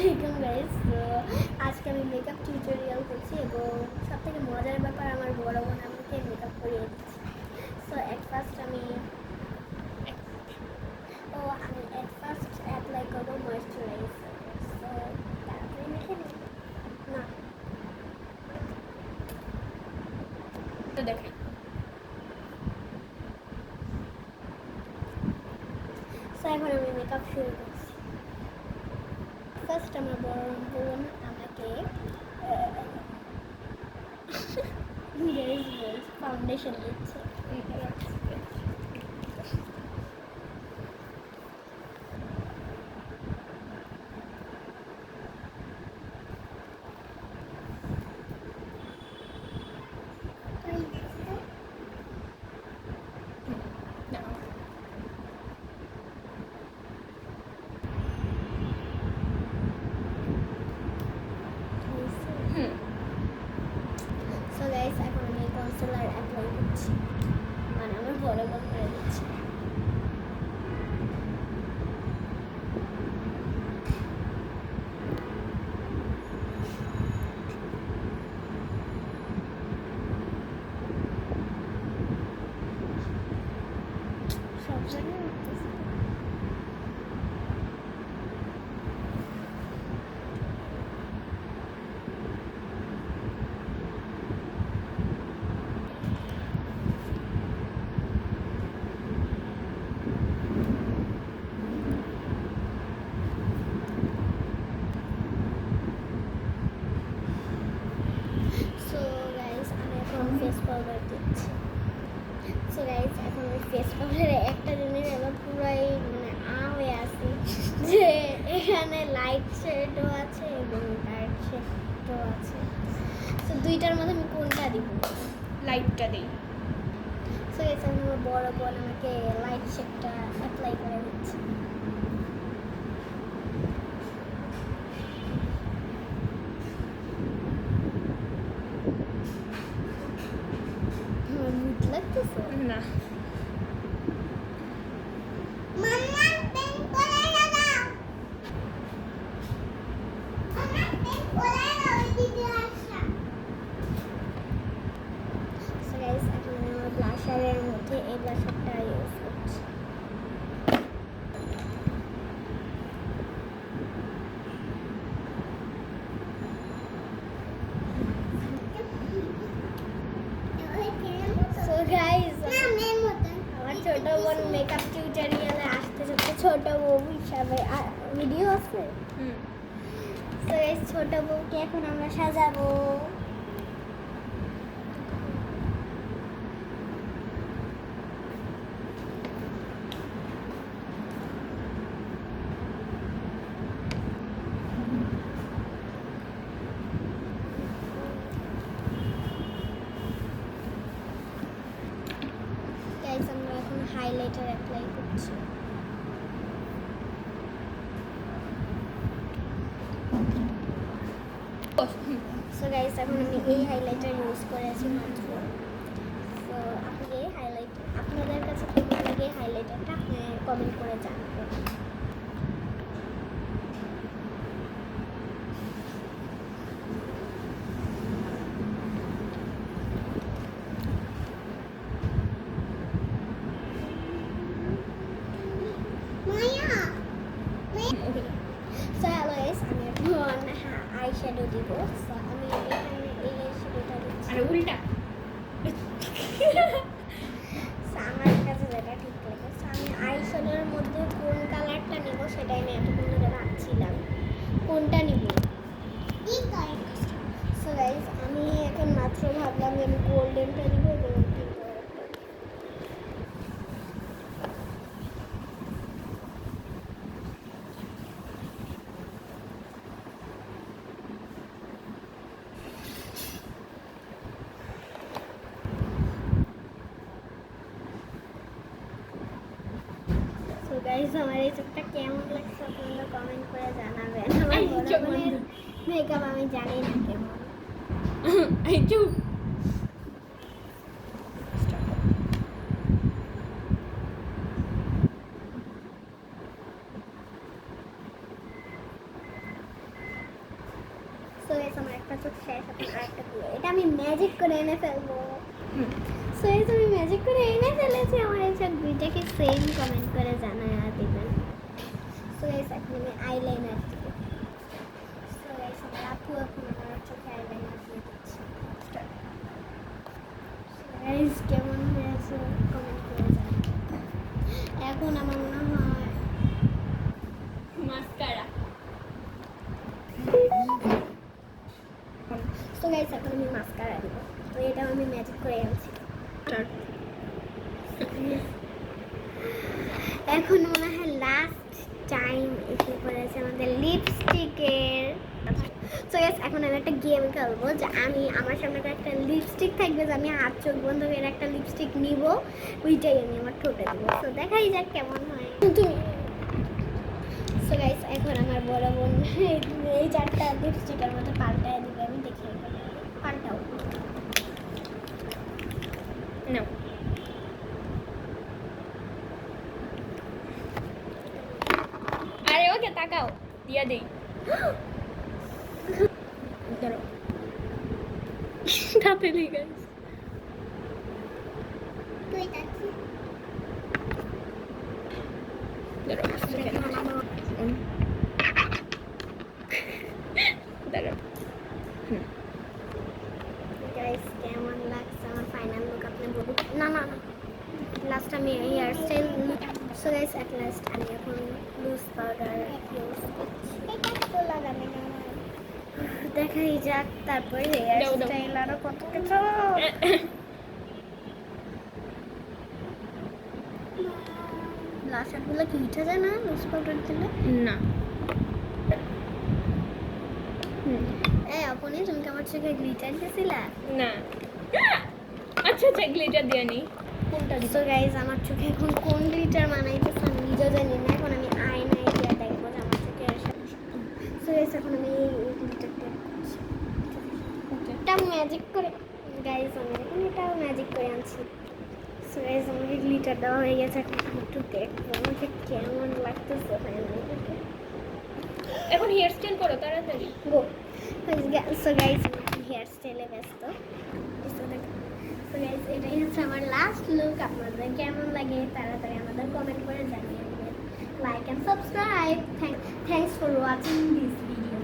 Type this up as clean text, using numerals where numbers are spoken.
আলাইকুম গাইস। তো আজকে আমি মেকআপ টিউটোরিয়াল করছি এবং সবথেকে মজার ব্যাপার আমার বড় বোন আমাকে মেকআপ করিয়ে দিচ্ছে। সো এট ফার্স্ট আমি অ্যাপ্লাই করবো ময়েশ্চারাইজার। সো তাড়াতাড়ি মেখে নিই না তো দেখাই। সো এখন আমি মেকআপ শুরু করছি। ফার্স্ট আমার বড় বোন আমাকে ফাউন্ডেশন দিচ্ছে। সো গাইস এখন আমি কনসিলার অ্যাপ্লাই করছি, মানে আমার বড় বোন করে দিচ্ছি। সব জায়গায় উঠতেছে। সো গাইস আমি এখন ফেস পাউডার দিচ্ছি। সো গাইস এখন আমি ফেস পাউডারে একটা জিনিস এবার পুরাই মানে হয়ে আসি যে এখানে লাইট শেডও আছে এবং ডার্ক শেডও আছে। সো দুইটার মধ্যে আমি কোনটা দিব? লাইটটা দিই। সো গাইস আমার বড় বোন আমাকে লাইট শেডটা অ্যাপ্লাই করে দিচ্ছে। আমার মুড লাগতেছে না, সো গাইস এখন আমি আমার ব্লাশারের মধ্যে এই ব্লাশারটা ইউজ করছি। সো গাইস আমার ছোট বোন মেকআপ টিউটোরিয়ালে আসতে যাচ্ছে ছোট বউ হিসাবে। ভিডিও আছে। সো গাইস ছোট বউকে এখন আমরা সাজাবো। গাইস আমরা এখন হাইলাইটার অ্যাপ্লাই করছি। সো গাইস এখন আমি এই হাইলাইটার ইউজ করেছি মাত্র। সো আপনাদের কাছে কেমন লাগে হাইলাইটারটা কমেন্ট করে জানাবেন। সো হ্যালো গাইস আমি এখন আই শ্যাডো দিব। সো আমি এখানে এই আই শ্যাডোটা দিচ্ছি। আরে উল্টা। সো আমার কাছে যেটা ঠিক লাগে। সো আমি আই শ্যাডোর মধ্যে কোন কালারটা নিব সেটাই আমি এতক্ষণ ধরে ভাবছিলাম কোনটা নিব। সো গাইস আমি এখন মাত্র ভাবলাম যে আমি গোল্ডেনটা দিব এবং পিঙ্ক কালারটা। সো গাইস আমার এই চোখটা কেমন লাগছে আপনারা কমেন্ট করে জানাবেন। আমার বড় বোনের মেকআপ আমি জানি না কেমন। এই চুপ। একটা চোখ শেষ, এখন আরেকটা খুলে। এটা আমি ম্যাজিক করে এনে ফেলবো। হুম। সো এই যে আমি ম্যাজিক করে এনে ফেলেছি। আমার এই চোখ দুইটাকে সেম কমেন্ট করে জানায় দিবেন। সো গাইস এখন আমি আইলাইনার দিব। সো গাইস আমার আপু এখন আমার চোখে আইলাইনার দিয়ে দিচ্ছে। গাইস কেমন হয়েছে কমেন্ট করে জানাবেন। এখন আমার মনে হয় মাস্কারা। সো গাইস এখন আমি মাস্কারা দিব। তো এটা আমি ম্যাজিক করে আনছি। এখন মনে হয় লাস্ট টাইম এসে পড়েছে আমাদের লিপস্টিকের। সো গাইস এখন আমি একটা গেম খেলবো যে আমি আমার সামনে একটা লিপস্টিক থাকবে, যে আমি হাত চোখ বন্ধ করে একটা লিপস্টিক নিব, ওইটাই আমি আমার ঠোঁটে দেবো। সো দেখাই যাক কেমন হয়। তুমি সো গাইস এখন আমার বড় বোন এই চারটা লিপস্টিকের মধ্যে পাল্টায় দিবে, আমি দেখে পাল্টাও। নাও। আরে ওকে তাকাও, দিয়া দেই। ধরো। তাড়াতাড়ি গাইস। তুই দেখি ধরো। ধরো। গাইস কেমন লাগছে আমার ফাইনাল লুক আপনি বলুন। না না না, লাস্ট আমি hair style. So guys at last আমি এখন লুজ পাউডার ইউজ করছি। এটা তো লাগাবে না, দেখাই যাক। তারপরে হেয়ার দাও, দাও। স্টাইল আরো কত কিছু। লাস্টগুলো কি উঠে যায় না লুজ পাউডার দিলে? না। এই আপনি তুমি কি আমার চোখে গ্লিটার দিছিলা? না। আচ্ছা আচ্ছা, গ্লিটার দিয়ে নি। কোনটা দিছো? সো গাইস আমার চোখে এখন কোন গ্লিটার মানাইতেছে আমি নিজেও জানি না। এখন আমি আয়নায় দিয়ে দেখবো যে আমার চোখে আসে। সো গাইস এখন আমি এই গ্লিটারটা করছি। এটা ম্যাজিক করে গাইস আমি এখন এটাও ম্যাজিক করে আনছি। সো গাইস আমাকে গ্লিটার দেওয়া হয়ে গেছে। এখন আমি একটু দেখবো আমাকে কেমন লাগতেছে ফাইনালি। এখন হেয়ার স্টাইল করো তাড়াতাড়ি। গো সো গাইস আমি হেয়ার স্টাইলে ব্যস্ত। সো গাইস এটাই হচ্ছে আমার লাস্ট লুক। আপনাদের কেমন লাগে তাড়াতাড়ি আমাদের কমেন্ট করে জানিয়ে দেবেন। Like and subscribe. Thanks for watching this video.